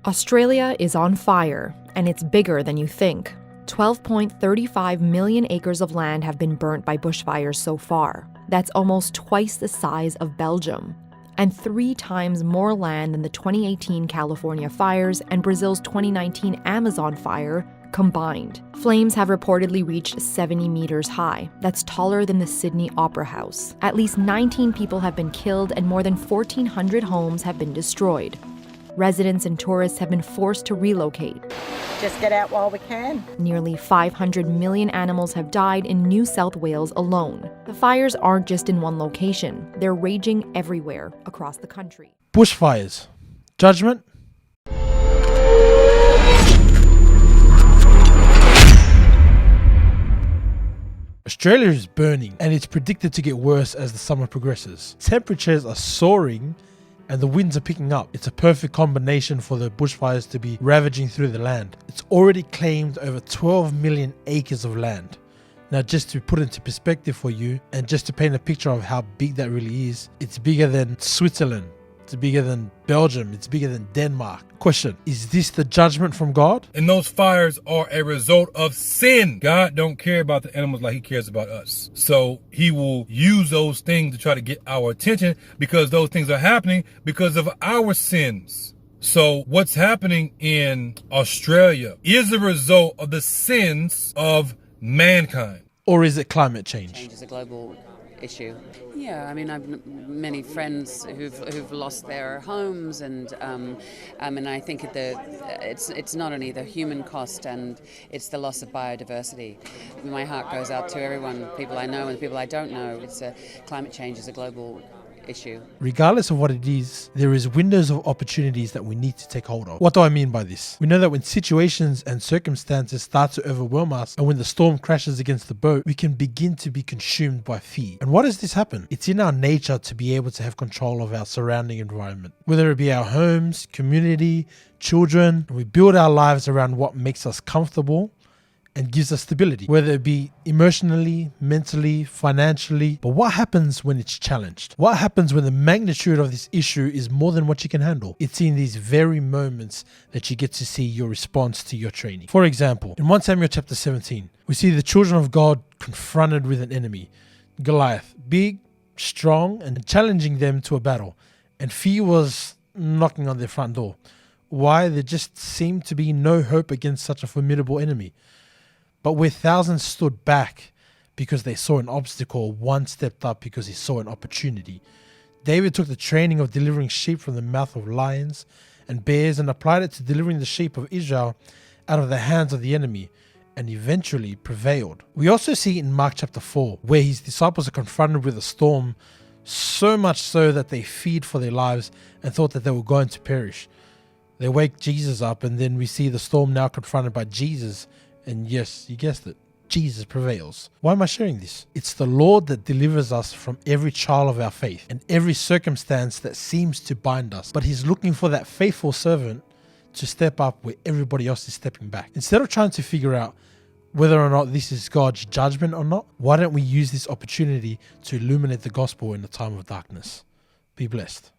Australia is on fire, and it's bigger than you think. 12.35 million acres of land have been burnt by bushfires so far. That's almost twice the size of Belgium, and 3 times more land than the 2018 California fires and Brazil's 2019 Amazon fire combined. Flames have reportedly reached 70 meters high. That's taller than the Sydney Opera House. At least 19 people have been killed and more than 1,400 homes have been destroyed. Residents and tourists have been forced to relocate. Just get out while we can. Nearly 500 million animals have died in New South Wales alone. The fires aren't just in one location. They're raging everywhere across the country. Bushfires. Judgement. Australia is burning, and it's predicted to get worse as the summer progresses. Temperatures are soaring and the winds are picking up. It's a perfect combination for the bushfires to be ravaging through the land. It's already claimed over 12 million acres of land. Now, just to put into perspective for you, and just to paint a picture of how big that really is, it's bigger than Switzerland, it's bigger than Belgium, it's bigger than Denmark. Question, is this the judgment from God? And those fires are a result of sin. God don't care about the animals like he cares about us. So he will use those things to try to get our attention, because those things are happening because of our sins. So what's happening in Australia is a result of the sins of mankind. Or is it climate change? Change is a global issue. Yeah, I mean, I've many friends who've lost their homes, and I think it's not only the human cost, and it's the loss of biodiversity. My heart goes out to everyone, people I know and people I don't know. Climate change is a global issue. Regardless of what it is, there is windows of opportunities that we need to take hold of. What do I mean by this? We know that when situations and circumstances start to overwhelm us, and when the storm crashes against the boat, we can begin to be consumed by fear. And why does this happen? It's in our nature to be able to have control of our surrounding environment, whether it be our homes, community, children. We build our lives around what makes us comfortable and gives us stability, whether it be emotionally, mentally, financially. But what happens when it's challenged? What happens when the magnitude of this issue is more than what you can handle? It's in these very moments that you get to see your response to your training. For example, in 1 Samuel chapter 17, we see the children of God confronted with an enemy, Goliath, big, strong, and challenging them to a battle. And fear was knocking on their front door. Why? There just seemed to be no hope against such a formidable enemy. But where thousands stood back because they saw an obstacle, one stepped up because he saw an opportunity. David took the training of delivering sheep from the mouth of lions and bears and applied it to delivering the sheep of Israel out of the hands of the enemy, and eventually prevailed. We also see in Mark chapter 4, where his disciples are confronted with a storm, so much so that they feared for their lives and thought that they were going to perish. They wake Jesus up, and then we see the storm now confronted by Jesus. And yes, you guessed it, Jesus prevails. Why am I sharing this? It's the Lord that delivers us from every trial of our faith and every circumstance that seems to bind us. But he's looking for that faithful servant to step up where everybody else is stepping back. Instead of trying to figure out whether or not this is God's judgment or not, why don't we use this opportunity to illuminate the gospel in a time of darkness? Be blessed.